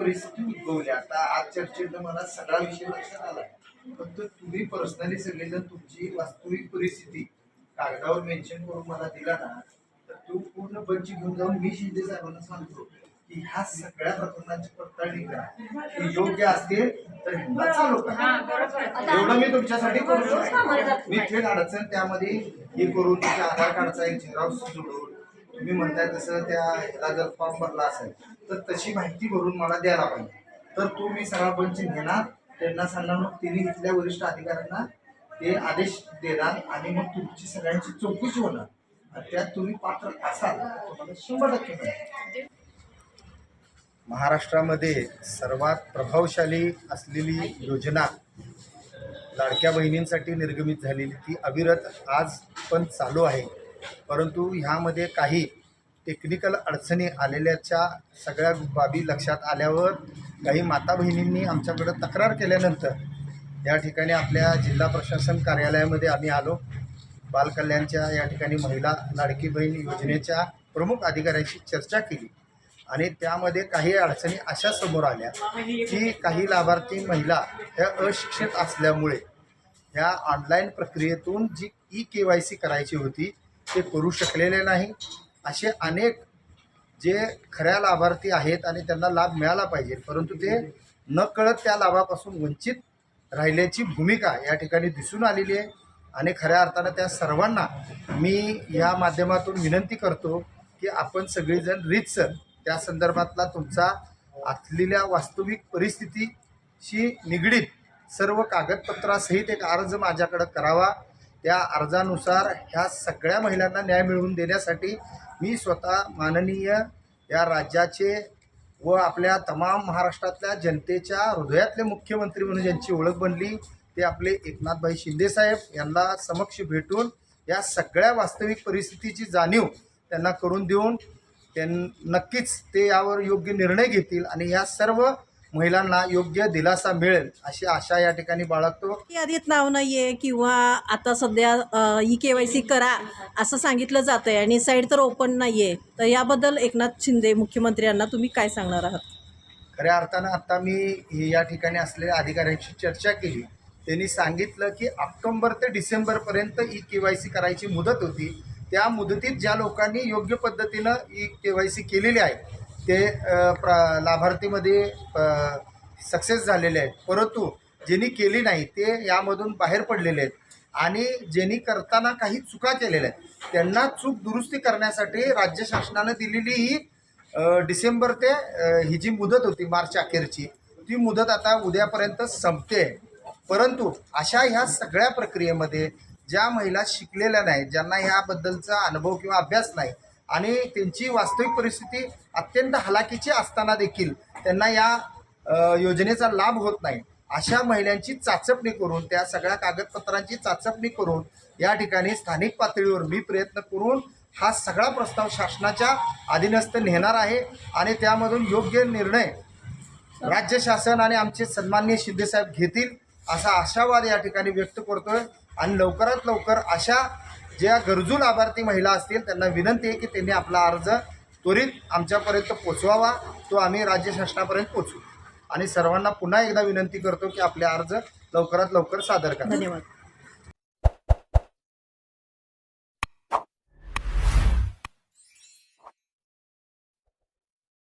परिस्थिती उद्भवली. आता आज चर्चेत मला सगळा विषय लक्षात आला, फक्त तुम्ही पर्सनली सगळेजण तुमची वास्तविक परिस्थिती कागदावर मेन्शन करून मला दिला ना, तर तो पूर्ण बंच घेऊन जाऊन मी शिंदे साहेबांना सांगतो की ह्या सगळ्या प्रकरणांची पडताळणी करा, ती योग्य असतील तर हिंमत चालू करा. एवढं मी तुमच्यासाठी करू शकतो. मी थेट अडचण त्यामध्ये हे करून तुमच्या आधार कार्डचा एक झेरॉक्स जोडून तुम्ही म्हणताय तसं त्या ह्याला जर फॉर्म भरला असेल तर तशी माहिती भरून मला द्यायला पाहिजे. तर तो मी सगळा बंच घेणार, त्यांना सांगणार, मग तिने इथल्या वरिष्ठ अधिकाऱ्यांना ते आदेश देणार आणि मग तुमची सगळ्यांची चौकशी होणार. आणि त्यात तुम्ही पात्र असाल तुम्हाला 100% मिळेल. महाराष्ट्रामध्ये सर्वात प्रभावशाली असलेली योजना लाडक्या बहिणींसाठी निर्गमित झालेली ती अविरत आज पण चालू आहे. परंतु ह्यामध्ये काही टेक्निकल अडचणी आलेल्याच्या सगळ्या बाबी लक्षात आल्यावर काही माता बहिणींनी आमच्याकडे तक्रार केल्यानंतर या ठिकाणी आपल्या जिल्हा प्रशासन कार्यालयामध्ये आम्ही आलो. बालकल्याणच्या या ठिकाणी महिला लाडकी बहीण योजनेच्या प्रमुख अधिकाऱ्यांशी चर्चा केली आणि त्यामध्ये काही अडचणी अशा समोर आल्या की काही लाभार्थी महिला ह्या अशिक्षित असल्यामुळे ह्या ऑनलाईन प्रक्रियेतून जी KYC करायची होती ते करू शकलेले नाही. असे अनेक जे खऱ्या लाभार्थी आहेत आणि त्यांना लाभ मिळाला पाहिजे परंतु ते नकळत त्या लाभापासून वंचित राहिल्याची भूमिका या ठिकाणी दिसून आलेली आहे. आणि खऱ्या अर्थानं त्या सर्वांना मी या माध्यमातून विनंती करतो की आपण सगळेजण रीतसर त्या संदर्भातला तुमचा असलेल्या वास्तविक परिस्थितीशी निगडीत सर्व कागदपत्रासहित एक अर्ज माझ्याकडे करावा. त्या अर्जानुसार ह्या सगळ्या महिलांना न्याय मिळवून देण्यासाठी मी स्वतः माननीय या राज्याचे व आपल्या तमाम महाराष्ट्रातल्या जनतेच्या हृदयातले मुख्यमंत्री म्हणून ज्यांची ओळख बनली ते आपले एकनाथभाई शिंदेसाहेब यांना समक्ष भेटून या सगळ्या वास्तविक परिस्थितीची जाणीव त्यांना करून देऊन नक्कीच ते यावर योग्य निर्णय घेतील आणि या सर्व महिलांना योग्य दिलासा मिळेल अशी आशा या ठिकाणी बाळगतो. यादीत नाव नाहीये किंवा आता सध्या KYC करा असं सांगितलं जातंय आणि साईड तर ओपन नाहीये, तर याबद्दल एकनाथ शिंदे मुख्यमंत्र्यांना तुम्ही काय सांगणार आहात? खऱ्या अर्थानं आता मी या ठिकाणी असलेल्या अधिकाऱ्यांशी चर्चा केली. त्यांनी सांगितलं की ऑक्टोबर ते डिसेंबरपर्यंत KYC करायची मुदत होती. त्या मुदतीत ज्या लोकांनी योग्य पद्धतीनं KYC केलेली आहे ते लाभार्थीमध्ये सक्सेस झालेले आहेत, परंतु ज्यांनी केली नाही ते यामधून बाहेर पडलेले आहेत. आणि ज्यांनी करताना काही चुका केलेल्या आहेत त्यांना चूक दुरुस्ती करण्यासाठी राज्य शासनानं दिलेली ही डिसेंबर ते ही जी मुदत होती मार्च अखेरची ती मुदत आता उद्यापर्यंत संपते. परंतु अशा ह्या सगळ्या प्रक्रियेमध्ये ज्या महिला शिकलेल्या नाहीत, ज्यांना ह्याबद्दलचा अनुभव किंवा अभ्यास नाही आणि त्यांची वास्तविक परिस्थिती अत्यंत हलाखीची असताना देखील त्यांना या योजनेचा लाभ होत नाही, अशा महिलांची चाचपणी करून त्या सगळ्या कागदपत्रांची चाचपणी करून या ठिकाणी स्थानिक पातळीवर मी प्रयत्न करून हा सगळा प्रस्ताव शासनाच्या अधीनस्थ नेणार आहे आणि त्यामधून योग्य निर्णय राज्य शासन आणि आमचे सन्माननीय शिंदेसाहेब घेतील असा आशावाद या ठिकाणी व्यक्त करतोय. आणि लवकरात लवकर अशा ज्या गरजू लाभार्थी महिला असतील त्यांना विनंती आहे की त्यांनी आपला अर्ज त्वरित आमच्यापर्यंत पोचवावा. तो आम्ही राज्य शासनापर्यंत पोचवू आणि सर्वांना पुन्हा एकदा विनंती करतो की आपले अर्ज लवकरात लवकर सादर करा. धन्यवाद.